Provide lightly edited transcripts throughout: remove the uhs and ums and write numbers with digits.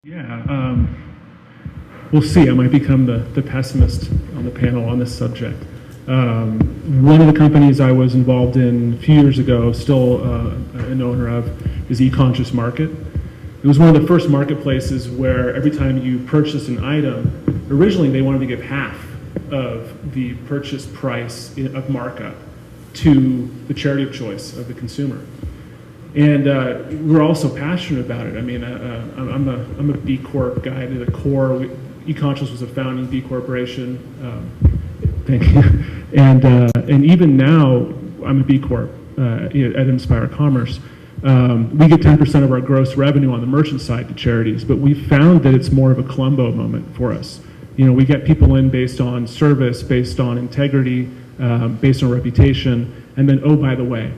Yeah, we'll see. I might become the pessimist on the panel on this subject. One of the companies I was involved in a few years ago, still an owner of, is eConscious Market. It was one of the first marketplaces where every time you purchased an item, originally they wanted to give half of the purchase price of markup to the charity of choice of the consumer. And we're also passionate about it. I mean, I'm a B Corp guy to the core. eConscious was a founding B Corporation. Thank you. And even now, I'm a B Corp at Inspire Commerce. We get 10% of our gross revenue on the merchant side to charities, but we found that it's more of a Columbo moment for us. You know, we get people in based on service, based on integrity, based on reputation, and then, oh, by the way,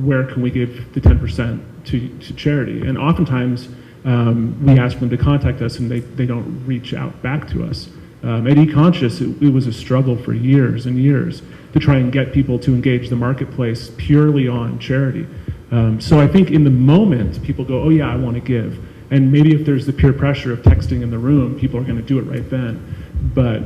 where can we give the 10% to charity? And oftentimes, we ask them to contact us and they don't reach out back to us. At eConscious, it was a struggle for years and years to try and get people to engage the marketplace purely on charity. So I think in the moment, people go, oh yeah, I want to give. And maybe if there's the peer pressure of texting in the room, people are going to do it right then. But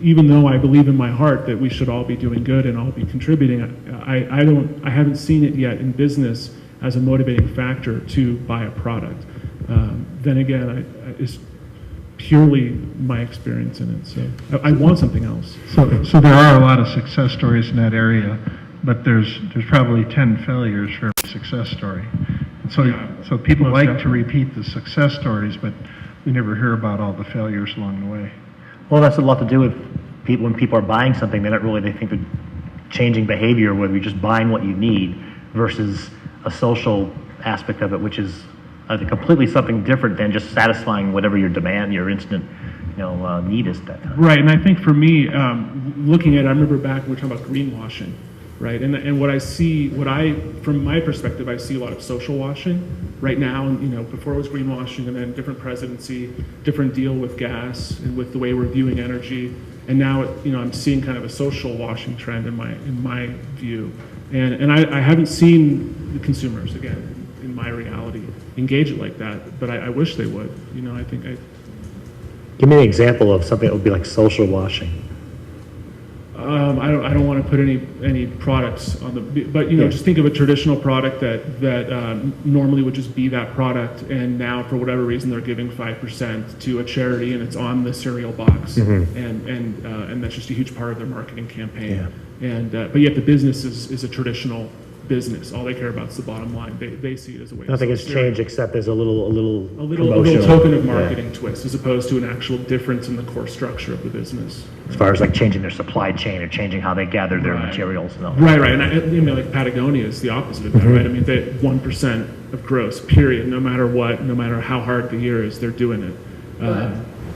even though I believe in my heart that we should all be doing good and all be contributing, I haven't seen it yet in business as a motivating factor to buy a product. Then again, it's purely my experience in it. So I want something else. So there are a lot of success stories in that area, but there's probably 10 failures for every success story. And so people like to repeat the success stories, but we never hear about all the failures along the way. Well, that's a lot to do with people. When people are buying something, they think they're changing behavior, whether you're just buying what you need versus a social aspect of it, which is completely something different than just satisfying whatever your demand, your instant, need is at that time. Right, and I think for me, looking at, I remember back when we were talking about greenwashing, right? And what I see, from my perspective, I see a lot of social washing right now. And before it was greenwashing, and then different presidency, different deal with gas and with the way we're viewing energy. And now, I'm seeing kind of a social washing trend in my view. And I haven't seen the consumers, again, in my reality, engage it like that, but I wish they would. I think Give me an example of something that would be like social washing. I don't want to put any products on but just think of a traditional product that normally would just be that product, and now for whatever reason they're giving 5% to a charity, and it's on the cereal box, and that's just a huge part of their marketing campaign. Yeah. And but yet the business is a traditional business. All they care about is the bottom line. They see it as a way. Nothing has changed except there's a little token of marketing twist, as opposed to an actual difference in the core structure of the business. As far as like changing their supply chain or changing how they gather their materials. And all right. And like Patagonia is the opposite of that, right? I mean, they 1% of gross, period. No matter what, no matter how hard the year is, they're doing it.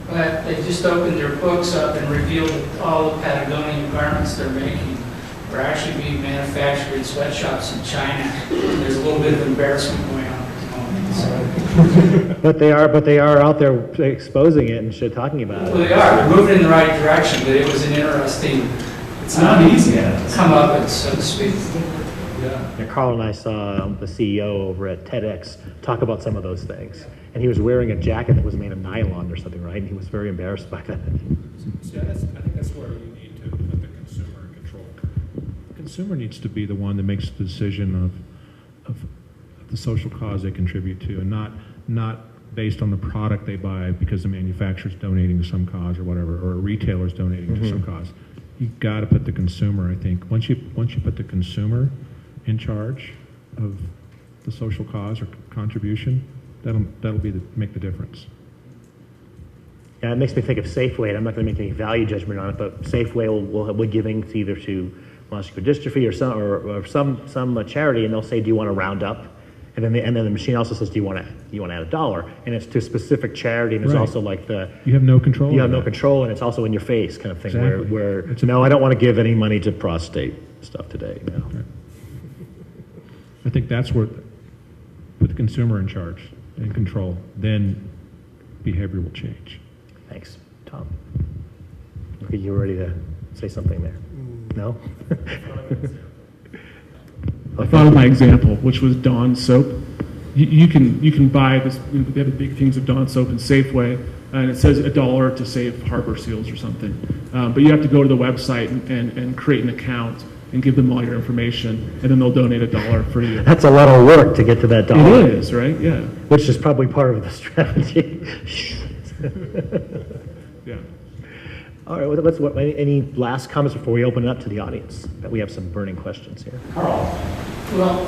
But they just opened their books up and revealed that all the Patagonian garments they're making are actually being manufactured in sweatshops in China. There's a little bit of embarrassment going on at the moment. So. but they are out there exposing it and talking about it. Well, they are. They're moving in the right direction, but it was an interesting. It's not easy. Come up, so to speak. Yeah, Carl and I saw the CEO over at TEDx talk about some of those things, and he was wearing a jacket that was made of nylon or something, right? And he was very embarrassed by that. Yeah, I think that's where you need to put the consumer in control. The consumer needs to be the one that makes the decision of the social cause they contribute to, and not based on the product they buy because the manufacturer's donating to some cause or whatever, or a retailer's donating to some cause. You've got to put the consumer, I think. Once you put the consumer in charge of the social cause or contribution, that'll make the difference. Yeah, it makes me think of Safeway, and I'm not going to make any value judgment on it, but Safeway will giving either to muscular dystrophy or some charity, and they'll say, "Do you want to round up?" And then the machine also says, "Do you want to add $1?" And it's to a specific charity, and it's also like you have no control. You have no control, and it's also in your face kind of thing. Exactly. Where no, I don't want to give any money to prostate stuff today. No. Right. I think that's where put the consumer in charge and control. Then behavior will change. Thanks, Tom. Okay, you were ready to say something there? No? I thought of my example, which was Dawn soap. you can buy this. They have the big things of Dawn soap and Safeway, and it says $1 to save harbor seals or something. But you have to go to the website and create an account and give them all your information, and then they'll donate $1 for you. That's a lot of work to get to that dollar. It is, right? Yeah. Which is probably part of the strategy. Yeah. All right, any last comments before we open it up to the audience? We have some burning questions here. Carl. Well,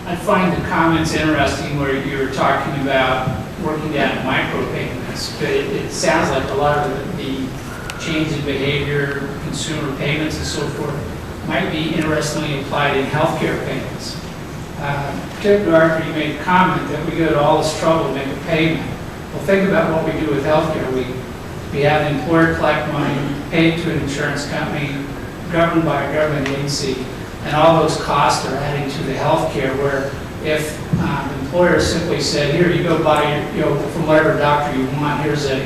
I find the comments interesting where you were talking about working down micropayments, but it sounds like a lot of the change in behavior, consumer payments and so forth, might be interestingly applied in healthcare payments. Particularly after you made a comment that we go to all this trouble to make a payment. Well, think about what we do with healthcare. We have the employer collect money, pay it to an insurance company, governed by a government agency, and all those costs are adding to the healthcare. Where if the employer simply said, "Here, you go buy, from whatever doctor you want. Here's a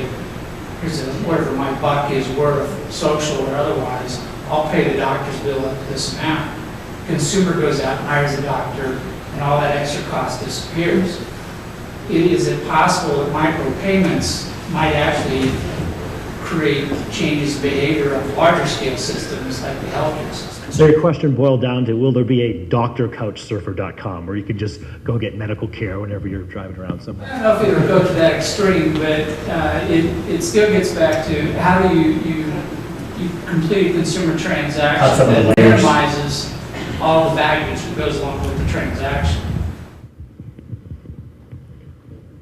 whatever my buck is worth, social or otherwise. I'll pay the doctor's bill up to this amount." Consumer goes out and hires a doctor, and all that extra cost disappears. Is it possible that micropayments might actually create changes in behavior of larger scale systems like the healthcare system? So your question boiled down to, will there be a drcouchsurfer.com where you could just go get medical care whenever you're driving around somewhere? I don't know if it would go to that extreme, but it still gets back to how do you complete a consumer transaction that minimizes all the baggage that goes along with the transaction.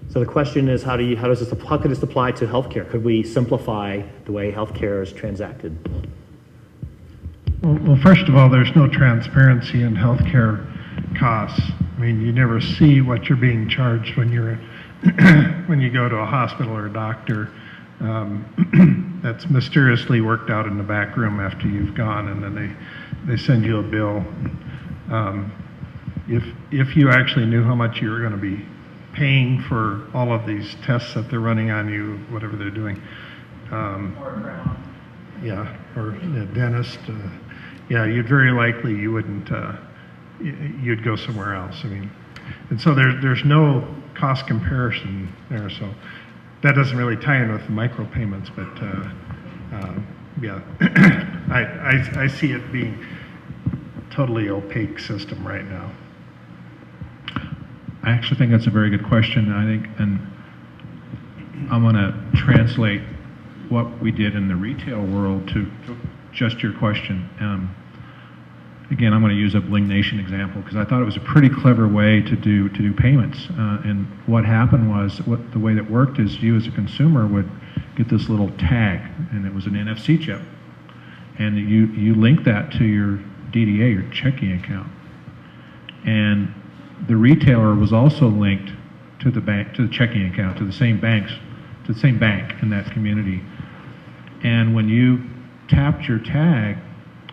So the question is, how could this apply to healthcare? Could we simplify the way healthcare is transacted? Well, first of all, there's no transparency in healthcare costs. I mean, you never see what you're being charged when you're when you go to a hospital or a doctor. That's mysteriously worked out in the back room after you've gone, and then they send you a bill. If you actually knew how much you were going to be paying for all of these tests that they're running on you, whatever they're doing. Yeah, or a dentist. Yeah, you'd very likely you wouldn't. You'd go somewhere else. I mean, and so there's no cost comparison there. So that doesn't really tie in with the micropayments, but yeah, I see it being totally opaque system right now. I actually think that's a very good question. I think, and I'm going to translate what we did in the retail world to just your question. Again, I'm going to use a Bling Nation example because I thought it was a pretty clever way to do payments. And what happened was, the way that worked is you as a consumer would get this little tag, and it was an NFC chip, and you link that to your DDA, your checking account, and the retailer was also linked to the bank, to the checking account, to the same bank in that community. And when you tapped your tag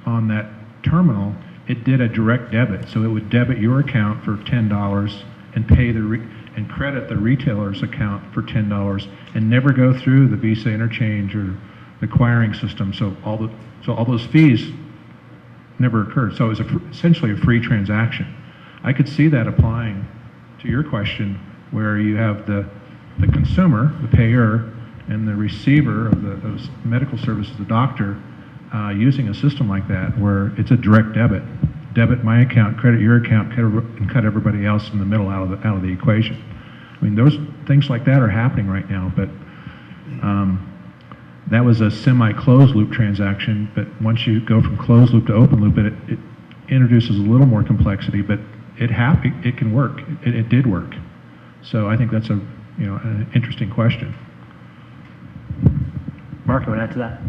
on that terminal, it did a direct debit. So it would debit your account for $10 and pay and credit the retailer's account for $10 and never go through the Visa interchange or the acquiring system. So all those fees never occurred. So it was essentially a free transaction. I could see that applying to your question, where you have the consumer, the payer, and the receiver of those medical services, the doctor, using a system like that, where it's a direct debit. Debit my account, credit your account, and cut everybody else in the middle out of the equation. I mean, those things like that are happening right now, but that was a semi-closed loop transaction. But once you go from closed loop to open loop, it introduces a little more complexity, but it can work. It did work. So I think that's an interesting question. Mark, you want to add to that?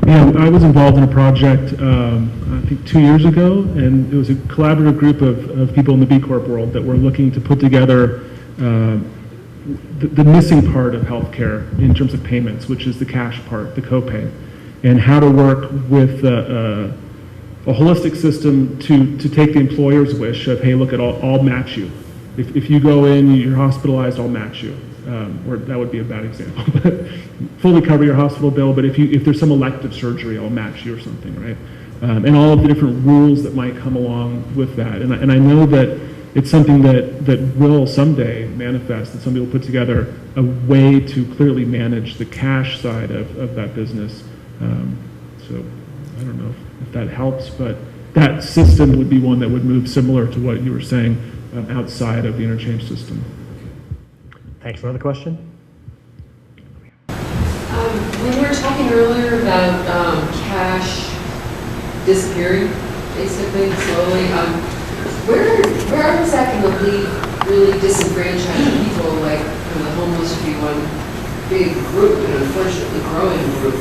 Yeah, I was involved in a project, I think 2 years ago, and it was a collaborative group of people in the B Corp world that were looking to put together the missing part of healthcare in terms of payments, which is the cash part, the copay, and how to work with a holistic system to take the employer's wish of, hey, look, I'll match you. If you go in, you're hospitalized, I'll match you. Or that would be a bad example, but fully cover your hospital bill, but if there's some elective surgery, I'll match you or something, right? And all of the different rules that might come along with that. And I know that it's something that will someday manifest, that somebody will put together a way to clearly manage the cash side of that business. So I don't know if that helps, but that system would be one that would move similar to what you were saying outside of the interchange system. Thanks. Another question? When we were talking earlier about cash disappearing, basically, slowly, where is that going to leave really disenfranchised people, like the homeless would be one big group, and unfortunately growing group.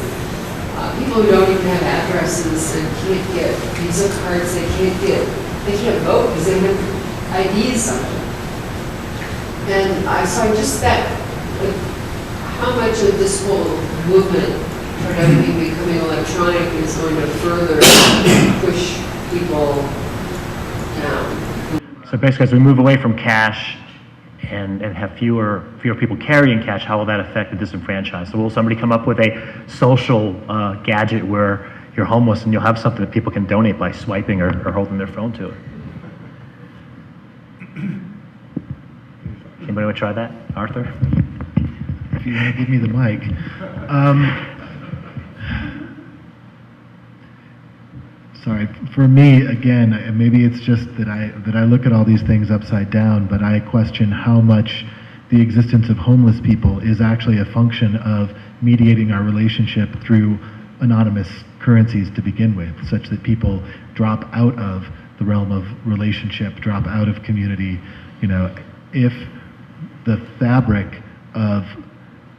People who don't even have addresses and can't get Visa cards, they can't vote because they don't have IDs on them. And so I just that, like, how much of this whole movement toward everything becoming electronic is going to further push people down? So basically, as we move away from cash and have fewer people carrying cash, how will that affect the disenfranchised? So will somebody come up with a social gadget where you're homeless and you'll have something that people can donate by swiping or holding their phone to it? Anybody want to try that? Arthur? If you want to give me the mic. Sorry, for me, again, maybe it's just that I look at all these things upside down, but I question how much the existence of homeless people is actually a function of mediating our relationship through anonymous currencies to begin with, such that people drop out of the realm of relationship, drop out of community. You know, if the fabric of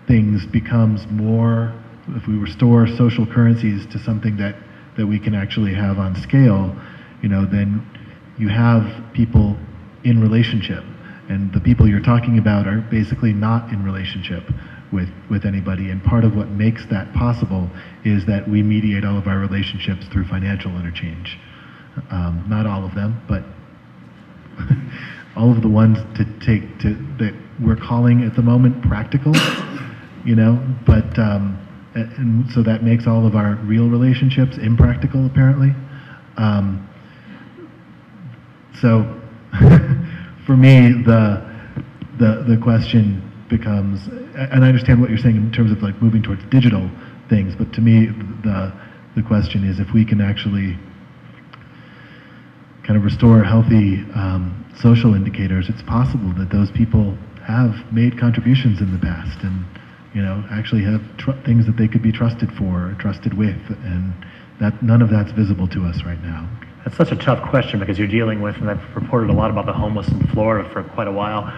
things becomes more, if we restore social currencies to something that we can actually have on scale, you know, then you have people in relationship, and the people you're talking about are basically not in relationship with anybody, and part of what makes that possible is that we mediate all of our relationships through financial interchange. Not all of them, but all of the ones that we're calling at the moment practical, you know, but and so that makes all of our real relationships impractical, apparently. So for me, the question becomes, and I understand what you're saying in terms of like moving towards digital things, but to me, the question is if we can actually kind of restore healthy social indicators, it's possible that those people have made contributions in the past and, you know, actually have things that they could be trusted for, or trusted with, and that none of that's visible to us right now. That's such a tough question because you're dealing with, and I've reported a lot about the homeless in Florida for quite a while,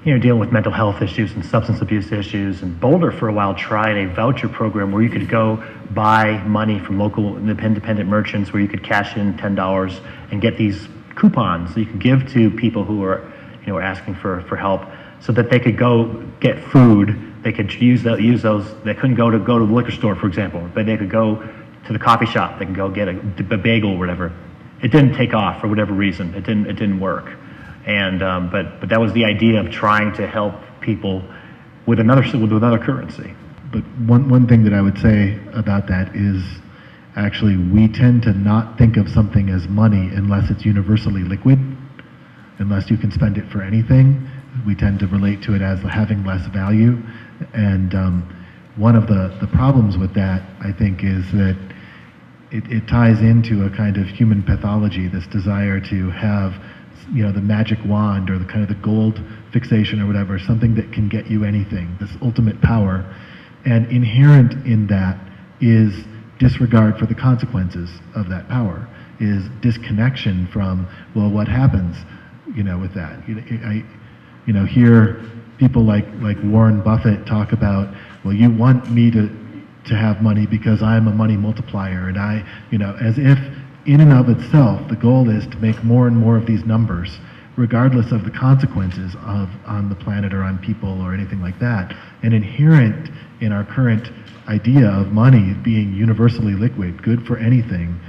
you know, dealing with mental health issues and substance abuse issues. And Boulder for a while tried a voucher program where you could go buy money from local independent merchants, where you could cash in $10 and get these coupons that you could give to people who are, you know, asking for help, so that they could go get food. They could use those. They couldn't go to the liquor store, for example, but they could go to the coffee shop. They could go get a bagel or whatever. It didn't take off for whatever reason. It didn't work. And but that was the idea of trying to help people with another currency. But one thing that I would say about that is actually we tend to not think of something as money unless it's universally liquid, unless you can spend it for anything. We tend to relate to it as having less value. And one of the problems with that, I think, is that it ties into a kind of human pathology, this desire to have, you know, the magic wand or the kind of the gold fixation or whatever, something that can get you anything, this ultimate power. And inherent in that is disregard for the consequences of that power, is disconnection from, well, what happens, you know, with that. You know, hear people like Warren Buffett talk about, well, you want me to have money because I'm a money multiplier, and I, you know, as if in and of itself, the goal is to make more and more of these numbers, regardless of the consequences on the planet or on people or anything like that. And inherent in our current idea of money being universally liquid, good for anything,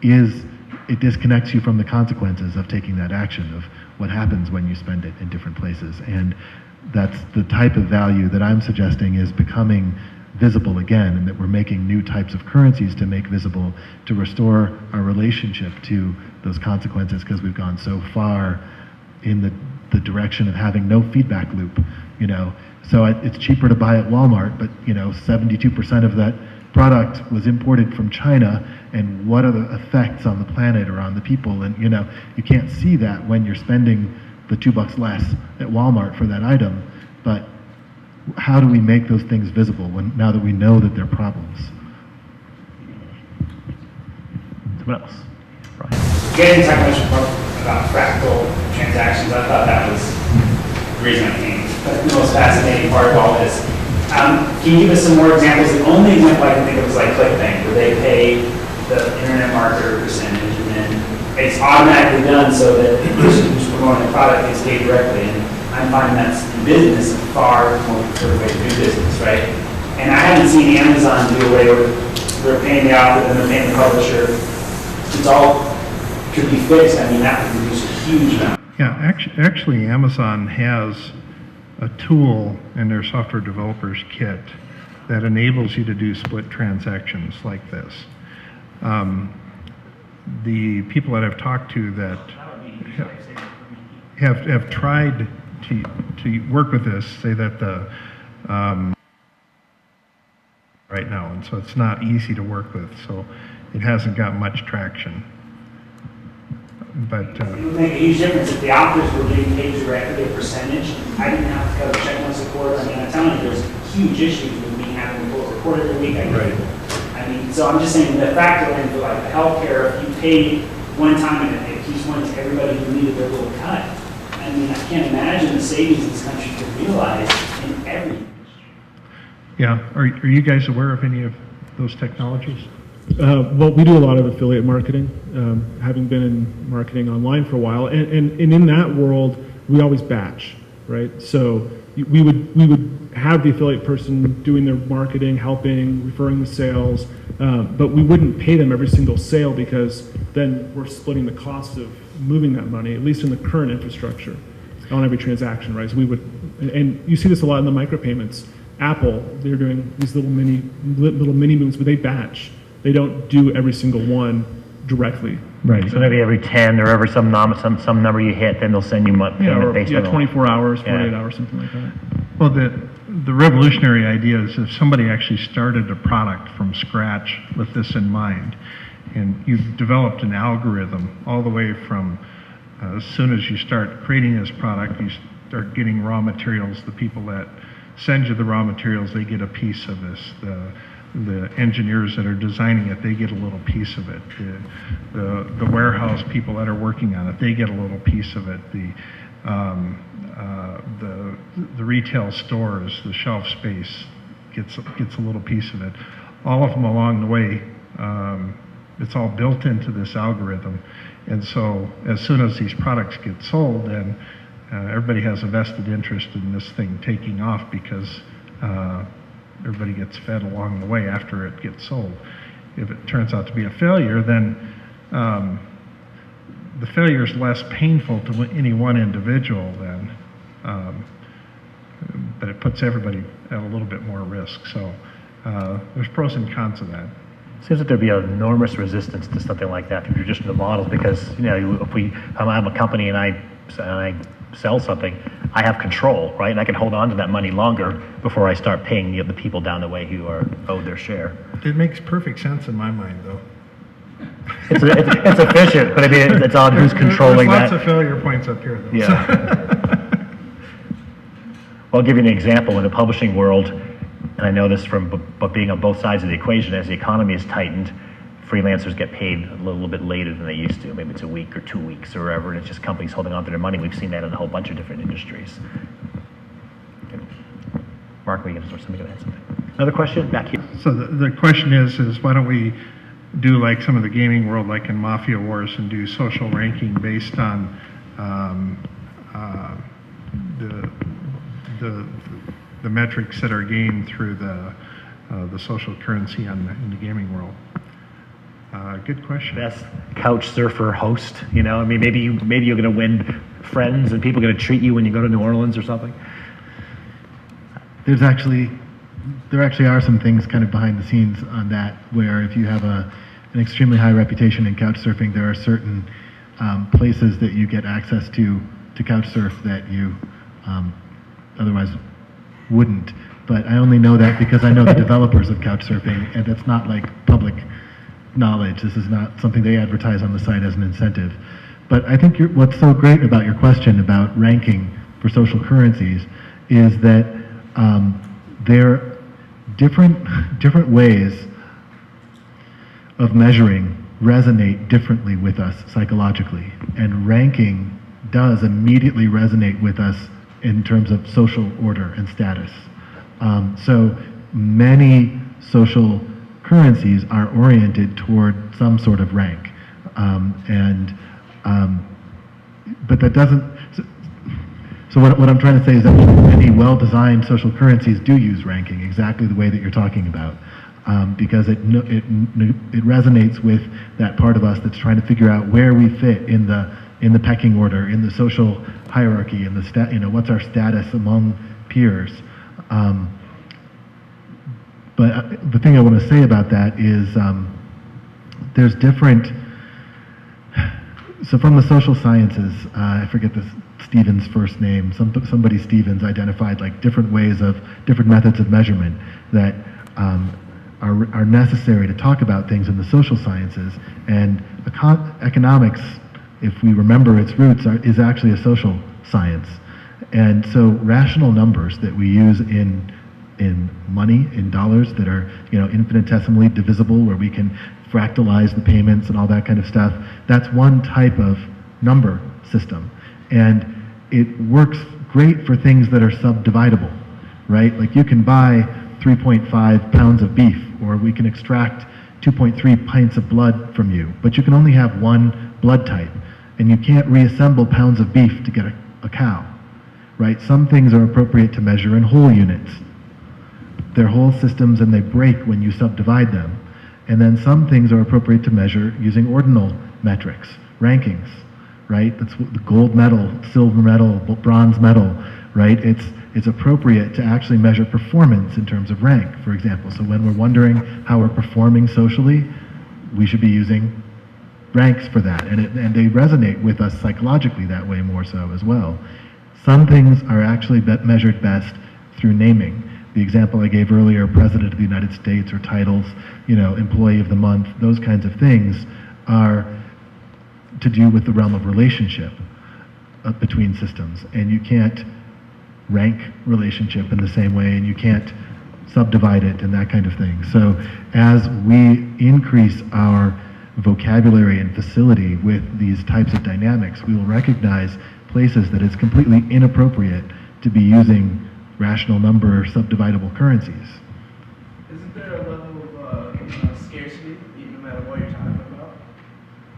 is it disconnects you from the consequences of taking that action, of what happens when you spend it in different places. And that's the type of value that I'm suggesting is becoming visible again, and that we're making new types of currencies to make visible, to restore our relationship to those consequences, because we've gone so far in the direction of having no feedback loop, you know. So it's cheaper to buy at Walmart, but, you know, 72% of that product was imported from China, and what are the effects on the planet or on the people? And, you know, you can't see that when you're spending the $2 less at Walmart for that item, but how do we make those things visible now that we know that they're problems? Someone else? Brian. Getting talk much more about fractal transactions, I thought that was the reason I came. The most fascinating part of all this. Can you give us some more examples? The only example I can think of is like ClickBank, where they pay the internet marketer percentage, and then it's automatically done so that the person who's promoting the product gets paid directly. And I'm finding that's in business a far more preferred way to do business, right? And I haven't seen Amazon do away with they're paying the author and they're paying the publisher. It's all could be fixed. I mean, that would reduce a huge amount. Yeah, actually Amazon has a tool in their software developers kit that enables you to do split transactions like this. The people that I've talked to that have tried to work with this say that the right now, and so it's not easy to work with, so it hasn't got much traction. But it would make a huge difference if the authors were getting paid directly a percentage. I didn't have to cover check once a quarter. I mean, I'm telling you, there's huge issues with me having to report every week. I mean, so I'm just saying the factor in for like healthcare, if you pay one time and it keeps going to everybody who needed their little cut. I mean, I can't imagine the savings this country could realize in every industry. yeah, are you guys aware of any of those technologies? Well, we do a lot of affiliate marketing, having been in marketing online for a while, and in that world, we always batch, right? So we would have the affiliate person doing their marketing, helping, referring the sales, but we wouldn't pay them every single sale, because then we're splitting the cost of moving that money, at least in the current infrastructure, on every transaction, right? So we would, and you see this a lot in the micropayments. Apple, they're doing these little mini moves, but they batch. They don't do every single one directly. Right. So maybe every 10 or every some number you hit, then they'll send you payment based on 24 hours, 48 hours, something like that. Well, the revolutionary idea is if somebody actually started a product from scratch with this in mind, and you've developed an algorithm all the way from as soon as you start creating this product, you start getting raw materials. The people that send you the raw materials, they get a piece of this. The engineers that are designing it, they get a little piece of it. The warehouse people that are working on it, they get a little piece of it. The retail stores, the shelf space gets a little piece of it. All of them along the way, it's all built into this algorithm. And so as soon as these products get sold, then everybody has a vested interest in this thing taking off, because everybody gets fed along the way after it gets sold. If it turns out to be a failure, then the failure is less painful to any one individual then, but it puts everybody at a little bit more risk. So there's pros and cons of that. Seems like there'd be an enormous resistance to something like that through traditional models, because, you know, if I'm a company and I sell something, I have control, right? And I can hold on to that money longer before I start paying the people down the way who are owed their share. It makes perfect sense in my mind, though. It's efficient, but I mean, it's on who's controlling that. There's lots of failure points up here, though. Yeah. Well, I'll give you an example. In the publishing world, and I know this from being on both sides of the equation, as the economy is tightened, freelancers get paid a little bit later than they used to. Maybe it's a week or 2 weeks or whatever, and it's just companies holding on to their money. We've seen that in a whole bunch of different industries. Mark, were you going to add something? Another question back here. So the question is why don't we do like some of the gaming world, like in Mafia Wars, and do social ranking based on the metrics that are gained through the social currency in the gaming world. Good question. Best couch surfer host, you know? I mean, maybe you're going to win friends and people are going to treat you when you go to New Orleans or something. There's actually there actually are some things kind of behind the scenes on that, where if you have an extremely high reputation in couch surfing, there are certain places that you get access to couch surf that you otherwise wouldn't. But I only know that because I know the developers of couch surfing, and it's not like public knowledge. This is not something they advertise on the site as an incentive. But I think what's so great about your question about ranking for social currencies is that there are different ways of measuring resonate differently with us psychologically, and ranking does immediately resonate with us in terms of social order and status. So many social currencies are oriented toward some sort of rank, but that doesn't. So what I'm trying to say is that many well-designed social currencies do use ranking exactly the way that you're talking about, because it resonates with that part of us that's trying to figure out where we fit in the pecking order, in the social hierarchy, in the what's our status among peers. But the thing I want to say about that is there's different. So from the social sciences, I forget Stevens' first name. Somebody Stevens identified like different methods of measurement that are necessary to talk about things in the social sciences. And economics, if we remember its roots, is actually a social science. And so rational numbers that we use in money, in dollars, that are infinitesimally divisible, where we can fractalize the payments and all that kind of stuff, that's one type of number system. And it works great for things that are subdividable, right? Like you can buy 3.5 pounds of beef, or we can extract 2.3 pints of blood from you, but you can only have one blood type, and you can't reassemble pounds of beef to get a cow, right? Some things are appropriate to measure in whole units. They're whole systems and they break when you subdivide them. And then some things are appropriate to measure using ordinal metrics, rankings, right? That's the gold medal, silver medal, bronze medal, right? It's appropriate to actually measure performance in terms of rank, for example. So when we're wondering how we're performing socially, we should be using ranks for that. And they resonate with us psychologically that way more so as well. Some things are actually measured best through naming. The example I gave earlier, President of the United States, or titles, Employee of the Month, those kinds of things are to do with the realm of relationship between systems. And you can't rank relationship in the same way, and you can't subdivide it and that kind of thing. So as we increase our vocabulary and facility with these types of dynamics, we will recognize places that it's completely inappropriate to be using rational number subdividable currencies. Isn't there a level of scarcity, even no matter what you're talking about,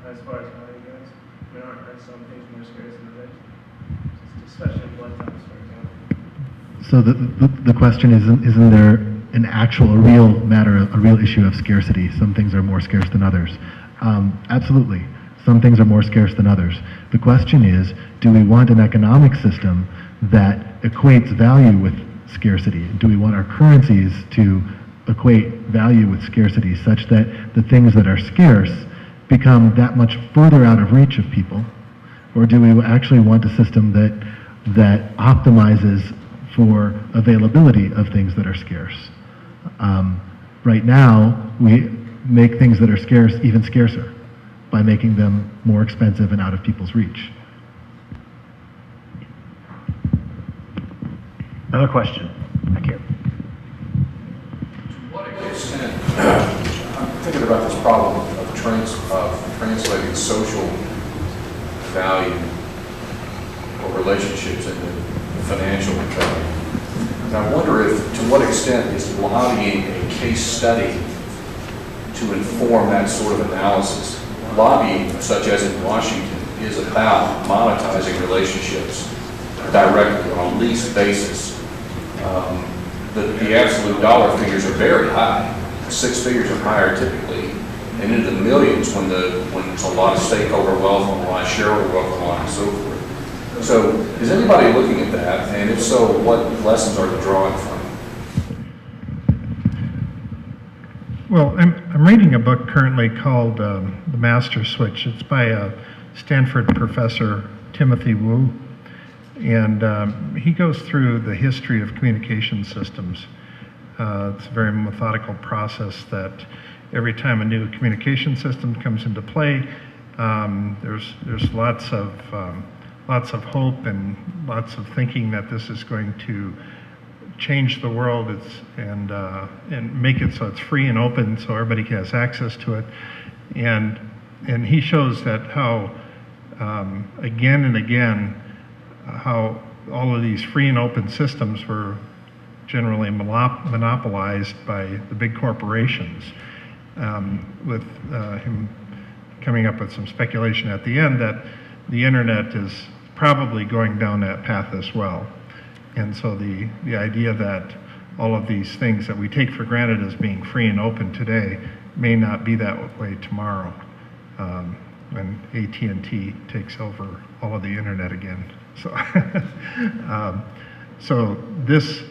as far as value goes? I mean, aren't some things more scarce than others? Especially in blood types, for example. So the question is, isn't there a real issue of scarcity? Some things are more scarce than others. Absolutely. Some things are more scarce than others. The question is, do we want an economic system that equates value with scarcity? Do we want our currencies to equate value with scarcity such that the things that are scarce become that much further out of reach of people? Or do we actually want a system that optimizes for availability of things that are scarce? Right now, we make things that are scarce even scarcer by making them more expensive and out of people's reach. Another question, back here. To what extent, I'm thinking about this problem of translating social value or relationships into financial value. And I wonder if, to what extent is lobbying a case study to inform that sort of analysis? Lobbying, such as in Washington, is about monetizing relationships directly on a lease basis. The absolute dollar figures are very high. 6 figures are higher typically, and into the millions when there's a lot of stakeholder wealth on the line, shareholder wealth on the line, and so forth. So is anybody looking at that? And if so, what lessons are they drawing from it? Well, I'm reading a book currently called The Master Switch. It's by a Stanford professor, Timothy Wu, and he goes through the history of communication systems. It's a very methodical process that every time a new communication system comes into play, there's lots of hope and lots of thinking that this is going to change the world and make it so it's free and open so everybody has access to it. And he shows that how again and again how all of these free and open systems were generally monopolized by the big corporations, with him coming up with some speculation at the end that the internet is probably going down that path as well. And so the idea that all of these things that we take for granted as being free and open today may not be that way tomorrow, when AT&T takes over all of the internet again. So, so this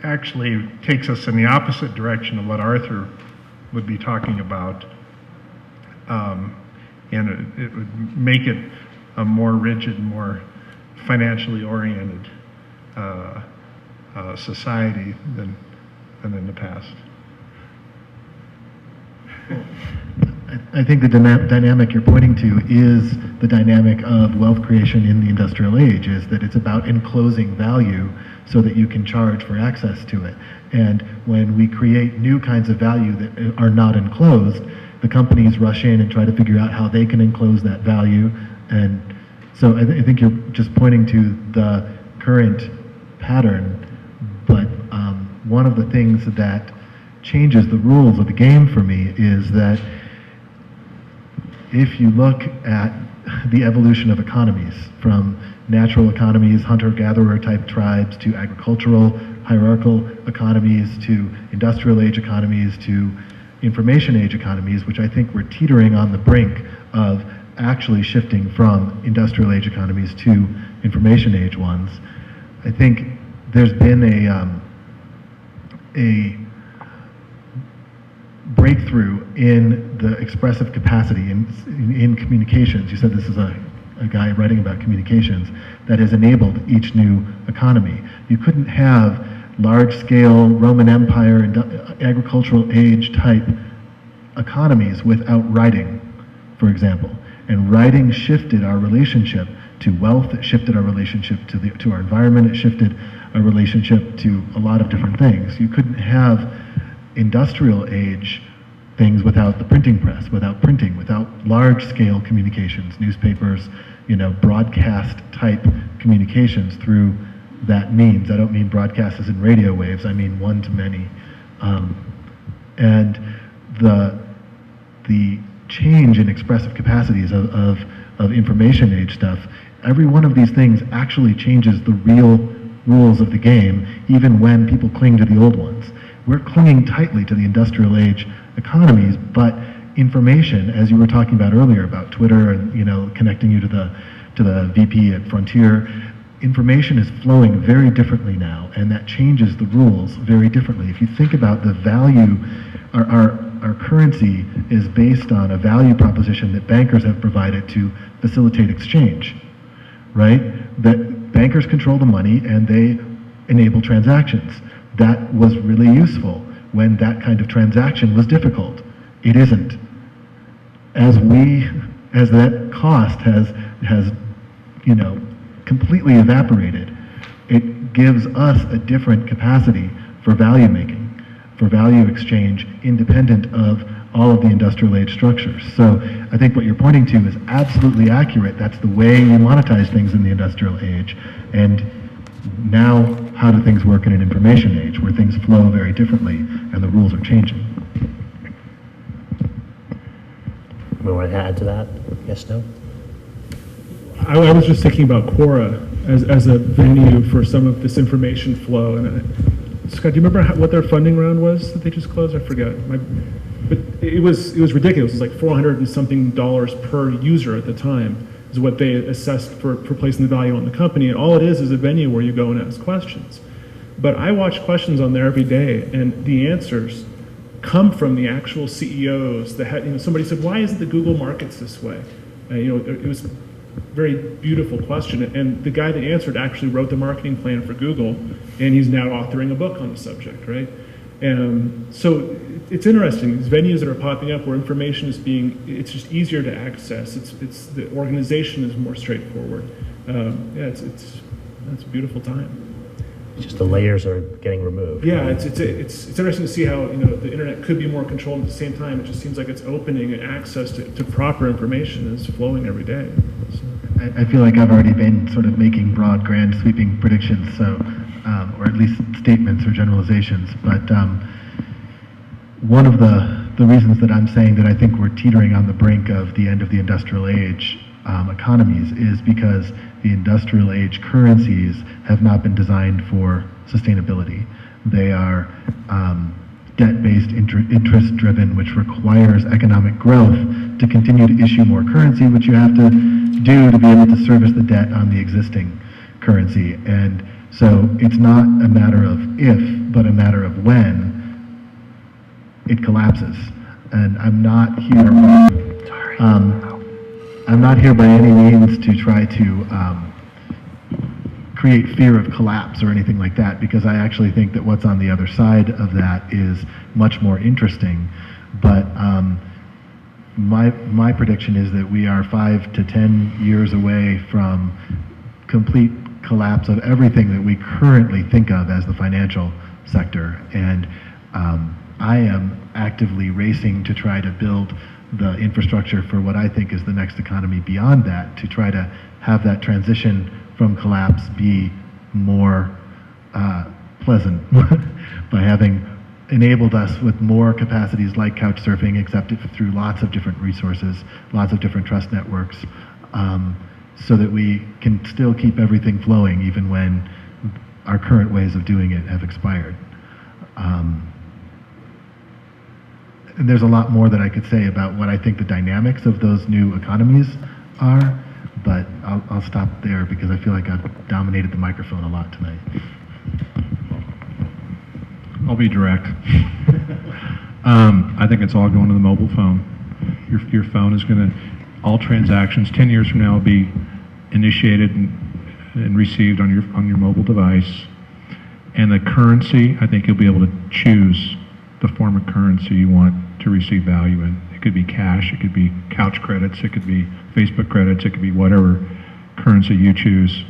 actually takes us in the opposite direction of what Arthur would be talking about, and it would make it a more rigid, more financially oriented society than in the past. I think the dynamic you're pointing to is the dynamic of wealth creation in the industrial age, is that it's about enclosing value so that you can charge for access to it. And when we create new kinds of value that are not enclosed, the companies rush in and try to figure out how they can enclose that value. And so I think you're just pointing to the current pattern, but one of the things that changes the rules of the game for me is that if you look at the evolution of economies, from natural economies, hunter-gatherer type tribes, to agricultural, hierarchical economies, to industrial age economies, to information age economies, which I think we're teetering on the brink of actually shifting from industrial age economies to information age ones. I think there's been a breakthrough in the expressive capacity in communications. You said this is a guy writing about communications that has enabled each new economy. You couldn't have large-scale Roman Empire and agricultural age type economies without writing, for example. And writing shifted our relationship to wealth, it shifted our relationship to our environment, it shifted our relationship to a lot of different things. You couldn't have industrial age things without the printing press, without printing, without large-scale communications, newspapers, broadcast type communications through that means. I don't mean broadcast as in radio waves, I mean one-to-many. And the change in expressive capacities of information age stuff, every one of these things actually changes the real rules of the game, even when people cling to the old ones. We're clinging tightly to the industrial age economies, but information, as you were talking about earlier about Twitter and connecting you to the VP at Frontier, information is flowing very differently now, and that changes the rules very differently. If you think about the value, our currency is based on a value proposition that bankers have provided to facilitate exchange, right? That bankers control the money and they enable transactions. That was really useful when that kind of transaction was difficult. It isn't. As that cost has completely evaporated, it gives us a different capacity for value making, for value exchange, independent of all of the industrial age structures. So I think what you're pointing to is absolutely accurate. That's the way you monetize things in the industrial age. And now, how do things work in an information age where things flow very differently and the rules are changing? We want to add to that? Yes, no? I was just thinking about Quora as a venue for some of this information flow. And Scott, do you remember what their funding round was that they just closed? I forget. But it was ridiculous. It was like $400 and something per user at the time is what they assessed for placing the value on the company. And all it is a venue where you go and ask questions. But I watch questions on there every day, and the answers come from the actual CEOs. Somebody said, "Why isn't the Google Markets this way?" It was a very beautiful question, and the guy that answered actually wrote the marketing plan for Google, and he's now authoring a book on the subject, right? So it's interesting, these venues that are popping up where information is it's just easier to access. It's the organization is more straightforward. It's a beautiful time. It's just the layers are getting removed. Yeah, it's interesting to see how the internet could be more controlled. At the same time, it just seems like it's opening and access to proper information is flowing every day. So. I feel like I've already been sort of making broad, grand, sweeping predictions, or at least statements or generalizations. But one of the reasons that I'm saying that I think we're teetering on the brink of the end of the industrial age economies is because the industrial age currencies have not been designed for sustainability. They are debt-based, interest-driven, which requires economic growth to continue to issue more currency, which you have to do to be able to service the debt on the existing currency. And so it's not a matter of if, but a matter of when it collapses. And I'm not here. I'm not here by any means to try to create fear of collapse or anything like that, because I actually think that what's on the other side of that is much more interesting. But my prediction is that we are 5 to 10 years away from complete collapse of everything that we currently think of as the financial sector. And I am actively racing to try to build the infrastructure for what I think is the next economy beyond that, to try to have that transition from collapse be more pleasant by having enabled us with more capacities like couch surfing, accepted through lots of different resources, lots of different trust networks, so that we can still keep everything flowing even when our current ways of doing it have expired. And there's a lot more that I could say about what I think the dynamics of those new economies are, but I'll stop there because I feel like I've dominated the microphone a lot tonight. I'll be direct. I think it's all going to the mobile phone. Your phone is going to, all transactions 10 years from now will be initiated and received on your mobile device. And the currency, I think you'll be able to choose the form of currency you want to receive value in. It could be cash, it could be couch credits, it could be Facebook credits, it could be whatever currency you choose.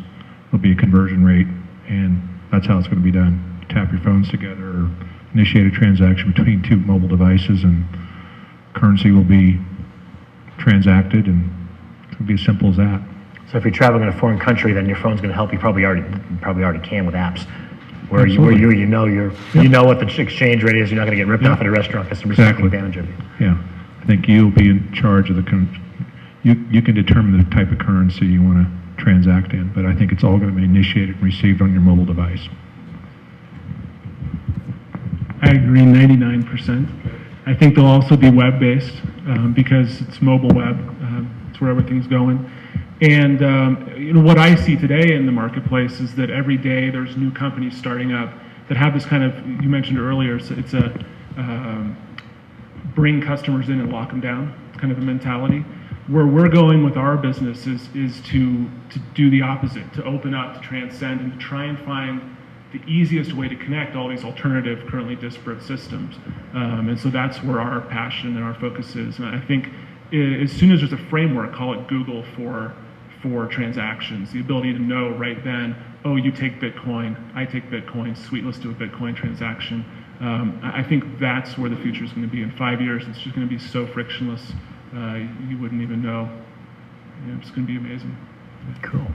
There'll be a conversion rate, and that's how it's going to be done. You tap your phones together or initiate a transaction between two mobile devices, and currency will be transacted, and it'll be as simple as that. So if you're traveling in a foreign country, then your phone's going to help you. Probably already can with apps. Where you know what the exchange rate is. You're not going to get ripped off at a restaurant because somebody's taking advantage of you. Yeah, I think you'll be in charge of you can determine the type of currency you want to transact in, but I think it's all going to be initiated and received on your mobile device. I agree 99%. I think they'll also be web-based because it's mobile web. It's where everything's going. And what I see today in the marketplace is that every day there's new companies starting up that have this kind of, you mentioned earlier, it's a bring customers in and lock them down kind of a mentality. Where we're going with our business is to do the opposite, to open up, to transcend, and to try and find the easiest way to connect all these alternative, currently disparate systems. And so that's where our passion and our focus is. And I think as soon as there's a framework, call it Google for transactions, the ability to know right then, oh, you take Bitcoin, I take Bitcoin, sweet, let's do a Bitcoin transaction. I think that's where the future is going to be. In 5 years, it's just going to be so frictionless, you wouldn't even know. It's going to be amazing. Cool.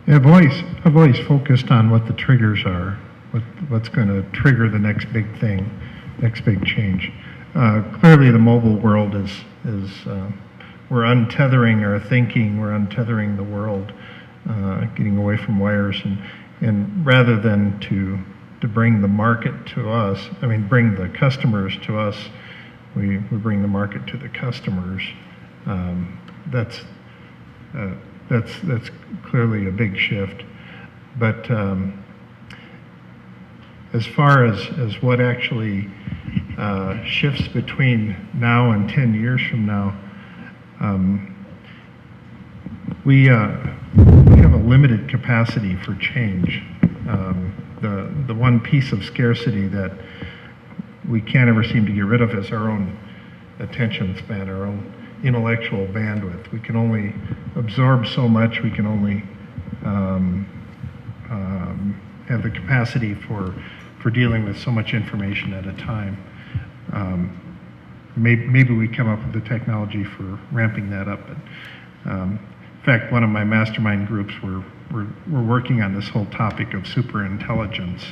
Yeah, I've always focused on what the triggers are, what's going to trigger the next big thing, next big change. Clearly, the mobile world is we're untethering our thinking, we're untethering the world, getting away from wires, and rather than to bring the market to us, bring the customers to us, we bring the market to the customers. That's clearly a big shift. But as far as what actually shifts between now and 10 years from now, we have a limited capacity for change. The one piece of scarcity that we can't ever seem to get rid of is our own attention span, our own intellectual bandwidth. We can only absorb so much. We can only have the capacity for dealing with so much information at a time. Maybe we come up with the technology for ramping that up. But, in fact, one of my mastermind groups, we're working on this whole topic of superintelligence.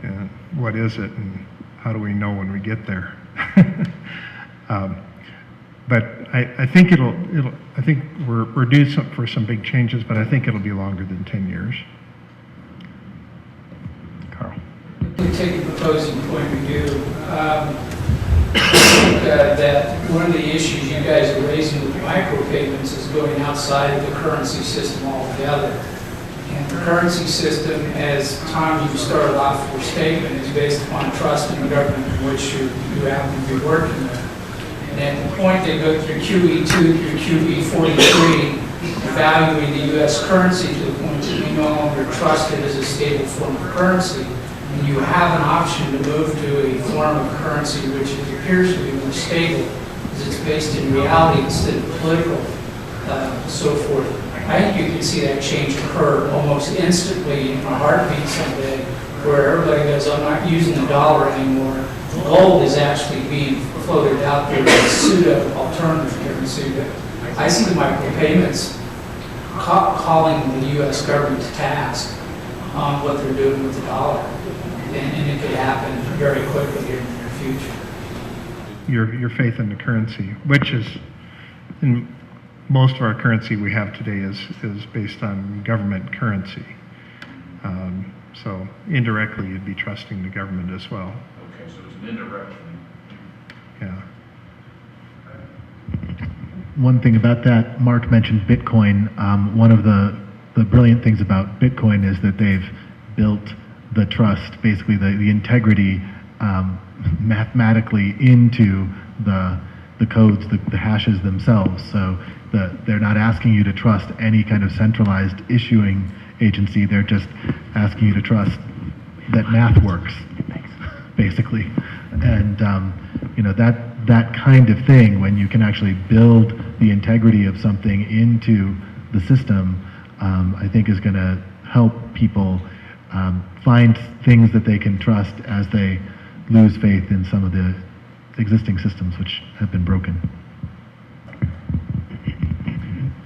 And what is it, and how do we know when we get there? But I think I think we're due for some big changes, but I think it'll be longer than 10 years. Carl. We take a opposing point of view. I think that one of the issues you guys are raising with micropayments is going outside of the currency system altogether. And the currency system, as Tom, you started off your statement, is based upon trust in the government in which you happen to be working with. And at the point they go through QE2 through QE43, valuing the U.S. currency to the point that we no longer trust it as a stable form of currency, and you have an option to move to a form of currency which appears to be more stable, because it's based in reality instead of political, so forth. I think you can see that change occur almost instantly in a heartbeat someday, where everybody goes, I'm not using the dollar anymore. Gold is actually being floated out there as a pseudo-alternative currency. But I see the micropayments calling the U.S. government to task on what they're doing with the dollar. And it could happen very quickly here in the near future. Your faith in the currency, which is, in most of our currency we have today is based on government currency. So indirectly you'd be trusting the government as well. Okay, so it's an indirect thing. Yeah. One thing about that, Mark mentioned Bitcoin. One of the brilliant things about Bitcoin is that they've built the trust, basically the integrity mathematically into the codes, the hashes themselves. So they're not asking you to trust any kind of centralized issuing agency. They're just asking you to trust that math works, basically. And that kind of thing, when you can actually build the integrity of something into the system, I think is going to help people find things that they can trust as they lose faith in some of the existing systems which have been broken.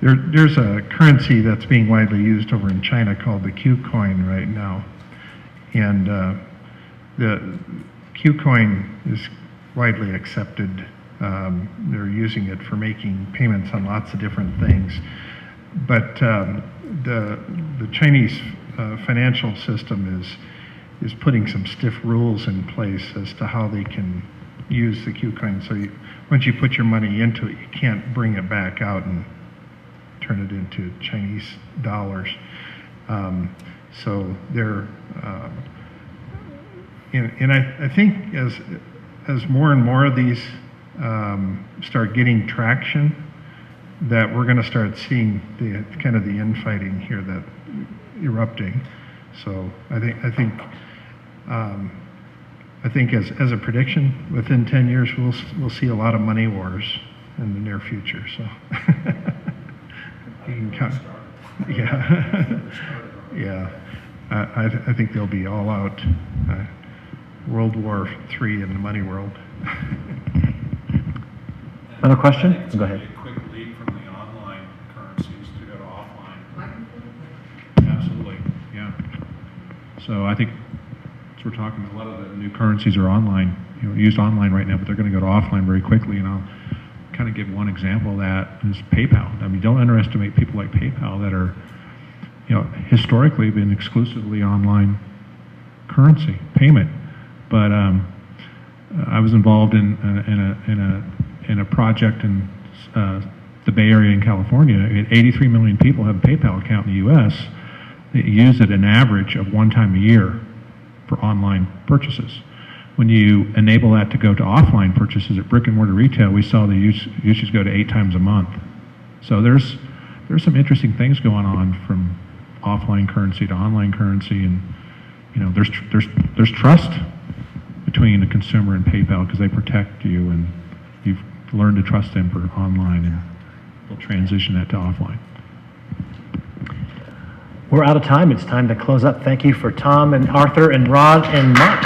There's a currency that's being widely used over in China called the Q coin right now. And the Q coin is widely accepted. They're using it for making payments on lots of different things. But the Chinese financial system is putting some stiff rules in place as to how they can use the Q coin. So once you put your money into it, you can't bring it back out and turn it into Chinese dollars. So they're, and I think as more and more of these start getting traction, that we're going to start seeing the kind of the infighting here that erupting. So I think as a prediction, within 10 years we'll see a lot of money wars in the near future. So you can count. Yeah, yeah. I think there'll be all out World War III in the money world. Another question? Go ahead. A quick leap from the online currencies to go to offline. Absolutely, yeah. So I think, as we're talking, a lot of the new currencies are online, used online right now, but they're going to go to offline very quickly. And I'll kind of give one example of that is PayPal. I mean, don't underestimate people like PayPal that are, historically been exclusively online currency payment. But I was involved in a project in the Bay Area in California. 83 million people have a PayPal account in the U.S. They use it an average of one time a year for online purchases. When you enable that to go to offline purchases at brick and mortar retail, we saw the usage go to 8 times a month. So there's some interesting things going on from offline currency to online currency, and there's trust between the consumer and PayPal because they protect you, and you've learned to trust them for online, and they'll transition that to offline. We're out of time. It's time to close up. Thank you for Tom and Arthur and Rod and Mark.